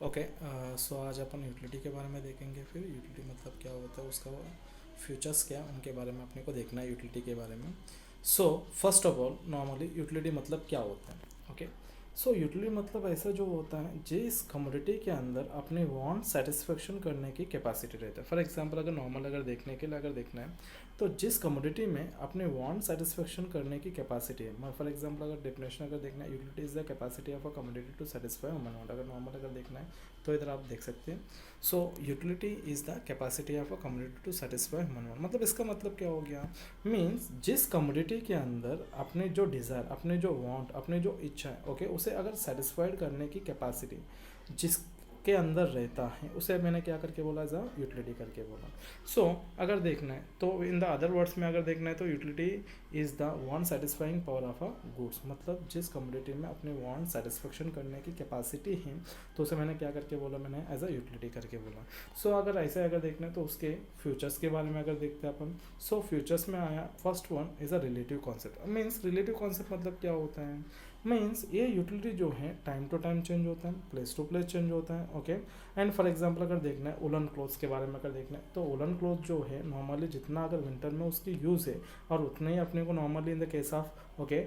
Okay. सो आज अपन utility के बारे में देखेंगे। फिर यूटिलिटी मतलब क्या होता है, उसका फ्यूचर्स क्या, उनके बारे में अपने को देखना है यूटिलिटी के बारे में। So first of all normally utility मतलब क्या होता है। ओके। सो यूटिलिटी मतलब ऐसा जो होता है जिस कमोडिटी के अंदर अपने वांट सेटिस्फेक्शन करने की कैपेसिटी रहता है। फॉर एग्जांपल अगर नॉर्मल अगर देखने के लिए अगर देखना है तो जिस कमोडिटी में अपने वांट सेटिस्फेक्शन करने की कैपेसिटी है। फॉर एग्जांपल अगर डेफिनेशन अगर देखना है, utility is the capacity of a commodity to satisfy human want. अगर नॉर्मल अगर देखना है तो इधर आप देख सकते हैं। So utility is the capacity of a commodity to satisfy human want. मतलब इसका मतलब क्या हो गया, मीन्स जिस कमोडिटी के अंदर अपने जो डिज़ायर, अपने जो वांट, अपने जो इच्छा है, ओके, उसे अगर सेटिस्फाइड करने की कैपेसिटी जिसके अंदर रहता है उसे मैंने क्या करके बोला, एज यूटिलिटी करके बोला। सो अगर देखना है तो इन द अदर वर्ड्स में अगर देखना है तो utility is the want satisfying power of a goods. मतलब जिस कमोडिटी में अपने वांट सेटिस्फेक्शन करने की कैपेसिटी है तो उसे मैंने क्या करके बोला, मैंने एज अ यूटिलिटी करके बोला। सो अगर ऐसे अगर देखना है तो उसके फ्यूचर्स के बारे में अगर देखते हैं अपन, सो फ्यूचर्स में आया first one is a relative concept. Means relative concept मतलब क्या होता है, मीन्स ये यूटिलिटी जो है टाइम टू टाइम चेंज होता है, प्लेस टू प्लेस चेंज होता है। ओके। एंड फॉर एग्जांपल अगर देखना है उलन क्लोथ्स के बारे में अगर देखना है तो उलन क्लोथ जो है नॉर्मली जितना अगर विंटर में उसकी यूज़ है और उतना ही अपने को normally in the case of okay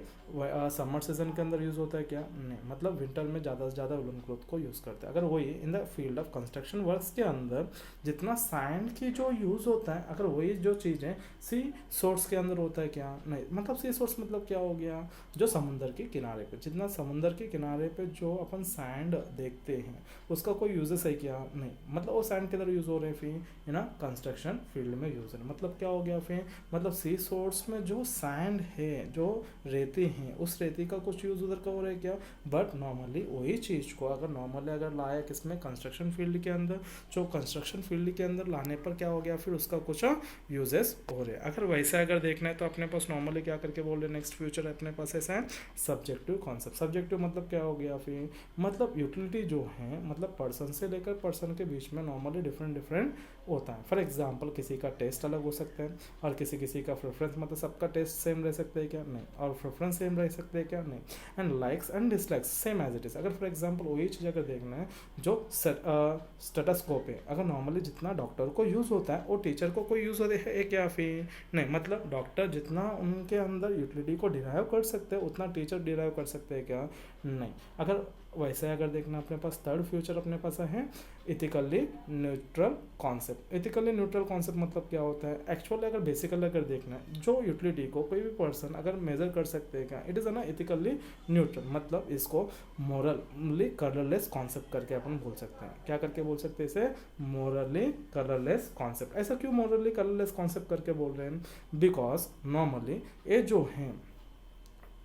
summer season के अंदर यूज़ होता है क्या, नहीं, मतलब विंटर में ज़्यादा से ज़्यादा उलन क्लोथ को यूज़ करते हैं। अगर वही in the field of construction works के अंदर जितना सैंड की जो यूज़ होता है, अगर वही जो चीज़ है सी सोर्स के अंदर होता है क्या, नहीं, मतलब सी सोर्स मतलब क्या हो गया, जो समुंदर के किनारे पे, जितना समुंदर के किनारे पे जो अपन सैंड देखते हैं उसका कोई यूजेस है क्या, नहीं, मतलब वो सैंड किधर यूज़ हो रहे हैं, फिर है ना कंस्ट्रक्शन फील्ड में यूज़ है। मतलब क्या हो गया फिर, मतलब सी सोर्स में जो सैंड है, जो रेती है, उस रेती का कुछ यूज़ उधर का हो रहा है क्या। बट नॉर्मली वही चीज़ को अगर नॉर्मली अगर लाया किसमें, कंस्ट्रक्शन फील्ड के अंदर, जो कंस्ट्रक्शन फील्ड के अंदर लाने पर क्या हो गया, फिर उसका कुछ यूजेस हो रहे हैं। अगर वैसे अगर देखना है तो अपने पास नॉर्मली क्या करके बोल रहे हैं, नेक्स्ट फ्यूचर अपने पास ऐसा है सब्जेक्टिव कॉन्सेप्ट। सब्जेक्टिव मतलब क्या हो गया फिर, मतलब यूटिलिटी जो है मतलब पर्सन से लेकर पर्सन के बीच में नॉर्मली डिफरेंट डिफरेंट होता है। फॉर एग्जांपल किसी का टेस्ट अलग हो सकता है और किसी किसी का प्रेफरेंस, मतलब सबका टेस्ट सेम रह सकता है क्या, नहीं, और प्रेफरेंस सेम रह सकते हैं क्या, नहीं, and likes and dislikes same as it is. अगर फॉर एग्जांपल वही चीज़ अगर देखना है, जो स्टेटस्कोप है, अगर नॉर्मली जितना डॉक्टर को यूज़ होता है वो टीचर को कोई यूज़ होता है क्या, फिर नहीं, मतलब डॉक्टर जितना उनके अंदर यूटिलिटी को डिराइव कर सकते हैं उतना टीचर डिराइव कर सकते हैं क्या, नहीं। अगर वैसे अगर देखना अपने पास थर्ड फ्यूचर अपने पास है ethically neutral concept. Ethically neutral concept मतलब क्या होता है, एक्चुअली अगर बेसिकली अगर देखना है जो यूटिलिटी को कोई भी पर्सन अगर मेजर कर सकते हैं क्या, इट इज़ ना इथिकली न्यूट्रल। मतलब इसको मोरली कलरलेस कॉन्सेप्ट करके अपन बोल सकते हैं, क्या करके बोल सकते हैं इसे, मोरली कलरलेस कॉन्सेप्ट। ऐसा क्यों मोरली कलरलेस कॉन्सेप्ट करके बोल रहे हैं, बिकॉज नॉर्मली ये जो है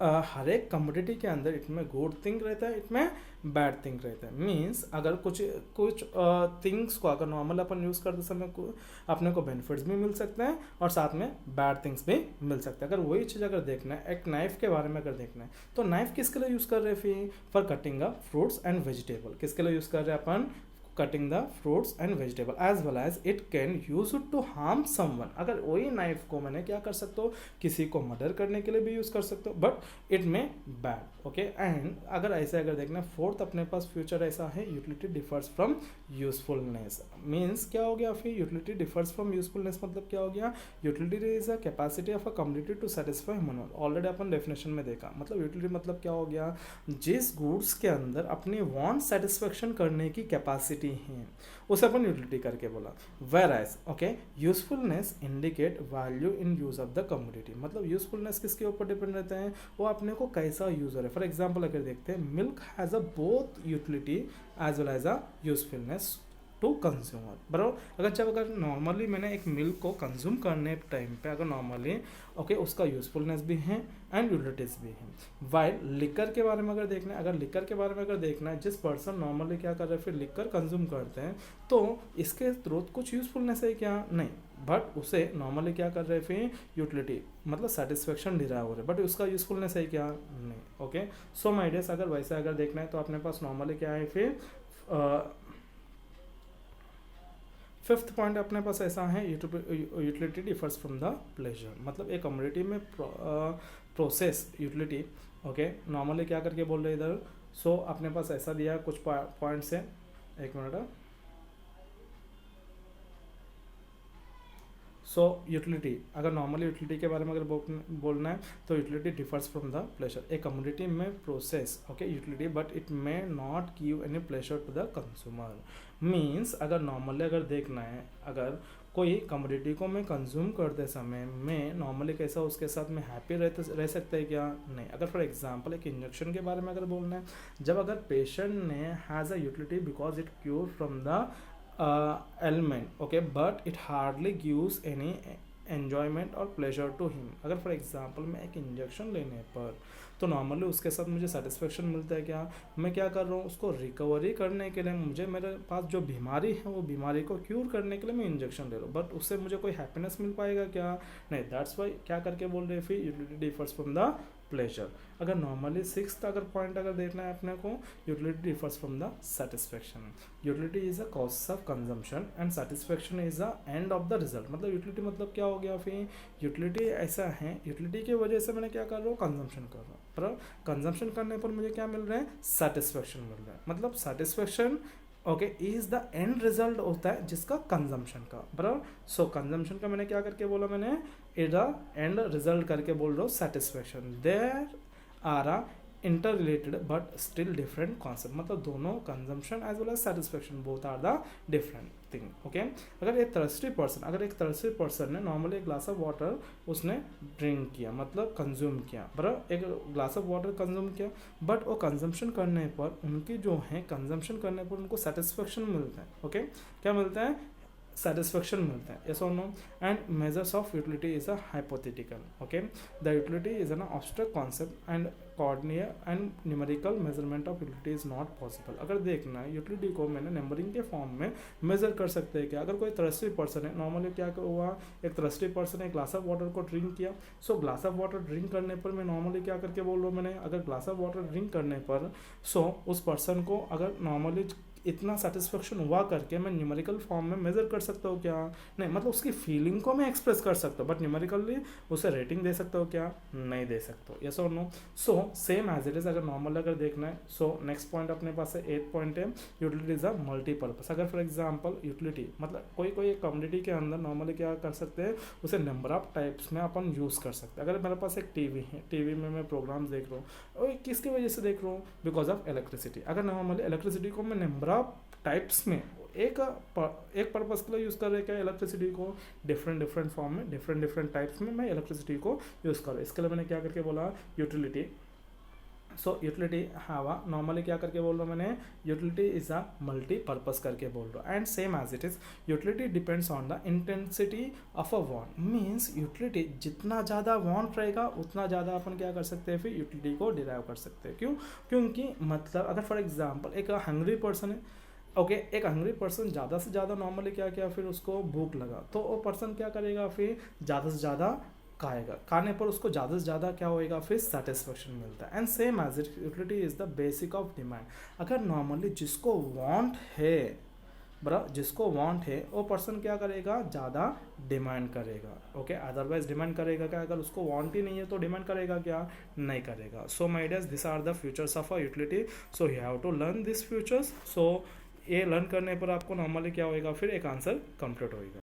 हर एक कमोडिटी के अंदर इटमें गुड थिंग रहता है, इटमें बैड थिंग रहता है। मीन्स अगर कुछ कुछ थिंग्स को अगर नॉर्मल अपन यूज़ करते समय को अपने को बेनिफिट्स भी मिल सकते हैं और साथ में बैड थिंग्स भी मिल सकते हैं। अगर वही चीज़ अगर देखना है, एक नाइफ के बारे में अगर देखना है तो नाइफ किसके लिए यूज़ कर रहे हैं, फिर for cutting a fruits and vegetable. किसके लिए यूज़ कर रहे हैं अपन, cutting the fruits and vegetable, as well as it can use it to harm someone। अगर वही नाइफ को मैंने क्या कर सकते हो, किसी को मर्डर करने के लिए भी यूज़ कर सकते हो, बट इट में बैड। ओके। एंड अगर ऐसे अगर देखना फोर्थ अपने पास फ्यूचर ऐसा है, utility differs from usefulness. Means क्या हो गया फिर, यूटिलिटी डिफर्स फ्रॉम यूजफुलनेस मतलब क्या हो गया, utility is a capacity of a community to satisfy human. Already अपन डेफिनेशन में देखा, मतलब यूटिलिटी मतलब क्या हो गया, जिस गुड्स के अंदर अपने वांट सेटिस्फेक्शन करने की कैपेसिटी हैं उसे अपन यूटिलिटी करके बोला। Where as okay usefulness indicate value in use of the community. मतलब यूजफुलनेस किसके ऊपर डिपेंड रहता है, वो अपने को कैसा यूज हो रहा है। फॉर एग्जाम्पल अगर देखते हैं, milk has a both utility as well as a usefulness to consumer, बराबर। अगर नॉर्मली मैंने एक मिल्क को कंज्यूम करने टाइम पे अगर नॉर्मली ओके उसका यूजफुलनेस भी है एंड यूटिलिटीज भी है। वाइल लिकर के बारे में अगर देखना है, अगर लिकर के बारे में अगर देखना है, जिस पर्सन नॉर्मली क्या कर रहे हैं, फिर लिकर कंज्यूम करते हैं तो इसके थ्रू कुछ यूजफुलनेस है क्या, नहीं, बट उसे नॉर्मली क्या कर रहे हैं, फिर यूटिलिटी मतलब सेटिस्फेक्शन डिराइव हो रहा है, बट उसका यूजफुलनेस है क्या, नहीं। ओके। सो माय डियर्स, अगर वैसे अगर देखना है तो अपने पास नॉर्मली क्या है, फिर फिफ्थ पॉइंट अपने पास ऐसा है, utility differs from the pleasure. मतलब एक community may process utility okay normally क्या करके बोल रहे हैं इधर। सो अपने पास ऐसा दिया है कुछ पॉइंट्स है, एक मिनट। सो यूटिलिटी, अगर नॉर्मली यूटिलिटी के बारे में अगर बोलना है तो utility differs from the pleasure. A commodity may possess okay utility but it may not give any pleasure to the consumer. Means अगर नॉर्मली अगर देखना है, अगर कोई कमोडिटी को मैं कंज्यूम करते समय मैं नॉर्मली कैसा उसके साथ में हैप्पी रह सकता है क्या? नहीं। अगर फॉर एग्जांपल एक इंजेक्शन के बारे में अगर बोलना है, जब अगर पेशेंट ने has a utility because it cure from the element okay but it hardly gives any enjoyment और pleasure to him। अगर फॉर एग्जांपल मैं एक इंजेक्शन लेने पर तो नॉर्मली उसके साथ मुझे सेटिस्फेक्शन मिलता है क्या? मैं क्या कर रहा हूँ, उसको रिकवरी करने के लिए मुझे मेरे पास जो बीमारी है वो बीमारी को क्यूर करने के लिए मैं इंजेक्शन ले रहा हूँ, बट उससे मुझे कोई हैप्पीनेस मिल पाएगा क्या? नहीं। दैट्स वाई क्या करके बोल रहे हैं फिर utility differs from the pleasure. अगर नॉर्मली सिक्स्थ अगर पॉइंट अगर देखना है अपने को, utility differs from the satisfaction. Utility is a cause of consumption and satisfaction is the end of the result. मतलब यूटिलिटी मतलब क्या हो गया फिर? यूटिलिटी ऐसा है, यूटिलिटी की वजह से मैंने क्या कर रहा हूँ, कंजम्पशन कर रहा हूँ, पर कंजम्पशन करने पर मुझे क्या मिल रहा है? सेटिस्फेक्शन मिल रहा है। मतलब satisfaction okay is the end result होता है जिसका कंजम्पशन का, बराबर। सो कंजम्पशन का मैंने क्या करके बोला, मैंने इज द एंड रिजल्ट करके बोल रहा हूँ satisfaction. There are a interrelated but still different concept. मतलब दोनों consumption as well as satisfaction both are the different thing okay. अगर एक थर्स्टी पर्सन ने नॉर्मली एक ग्लास ऑफ वाटर उसने ड्रिंक किया, मतलब कंज्यूम किया, बराबर। एक ग्लास ऑफ वाटर कंज्यूम किया, बट वो कंजम्पशन करने पर उनकी जो है कंजम्पशन करने पर उनको सेटिस्फेक्शन मिलता है ओके। क्या मिलता है? satisfaction मिलता है, yes or no। and measures of utility is a hypothetical okay। the utility is an abstract concept and coordinate and numerical measurement of utility is not possible। अगर देखना है यूटिलिटी को मैंने नंबरिंग के फॉर्म में major कर सकते हैं क्या? अगर कोई थर्स्टी पर्सन है, नॉर्मली क्या हुआ, एक थर्स्टी पर्सन है ग्लास ऑफ वाटर को ड्रिंक किया। सो ग्लास ऑफ वाटर ड्रिंक करने पर मैं नॉर्मली क्या करके बोल रहा हूँ, मैंने अगर ग्लास ऑफ वाटर ड्रिंक करने पर उस पर्सन को अगर नॉर्मली इतना सेटिस्फेक्शन हुआ करके मैं न्यूमेरिकल फॉर्म में मेजर कर सकता हूँ क्या? नहीं। मतलब उसकी फीलिंग को मैं एक्सप्रेस कर सकता हूँ, बट न्यूमेरिकली उसे रेटिंग दे सकता हूँ क्या? नहीं दे सकता हूँ, यस और no. So same as it is अगर नॉर्मल अगर देखना है, सो नेक्स्ट पॉइंट अपने पास है 8th पॉइंट है, यूटिलिटी इज अ मल्टीपर्पज। अगर फॉर एग्जाम्पल यूटिलिटी मतलब कोई कम्युनिटी के अंदर नॉर्मली क्या कर सकते हैं, उसे नंबर ऑफ टाइप्स में अपन यूज़ कर सकते हैं। अगर मेरे पास एक टीवी है, टीवी में मैं प्रोग्राम्स देख रहा हूँ, और किसकी वजह से देख रहा हूँ? Because of electricity. अगर नॉर्मली इलेक्ट्रिसिटी को मैं नंबर ऑफ टाइप्स में एक पर्पस के लिए यूज़ कर रहे हैं क्या? इलेक्ट्रिसिटी को डिफरेंट फॉर्म में डिफरेंट टाइप्स में मैं इलेक्ट्रिसिटी को यूज़ कर रहा हूँ। इसके लिए मैंने क्या करके बोला? यूटिलिटी। सो यूटिलिटी हाँ नॉर्मली क्या करके बोल रहा हूँ मैंने? यूटिलिटी इज अ मल्टीपर्पज करके बोल रहा हूँ। And same as it is utility depends on the intensity of a want. Means utility जितना ज़्यादा वांट रहेगा उतना ज़्यादा अपन क्या कर सकते हैं फिर यूटिलिटी को डिराइव कर सकते हैं। क्यों? क्योंकि मतलब अगर फॉर एग्जाम्पल एक हंग्री पर्सन है ओके एक हंग्री पर्सन ज़्यादा से ज़्यादा नॉर्मली क्या किया, फिर उसको भूख लगा तो वो पर्सन क्या करेगा, फिर ज़्यादा से ज़्यादा खाएगा, खाने पर उसको ज़्यादा से ज़्यादा क्या होएगा, फिर सेटिस्फेक्शन मिलता है। And same as it utility is the basic of demand. अगर नॉर्मली जिसको वांट है बराबर, जिसको वांट है वो पर्सन क्या करेगा, ज़्यादा डिमांड करेगा ओके। अदरवाइज डिमांड करेगा क्या? अगर उसको वांट ही नहीं है तो डिमांड करेगा क्या? नहीं करेगा। So my dears this are the features of a utility. So you have to learn this features. So ये लर्न करने पर आपको नॉर्मली क्या होएगा, फिर एक आंसर कंप्लीट होएगा।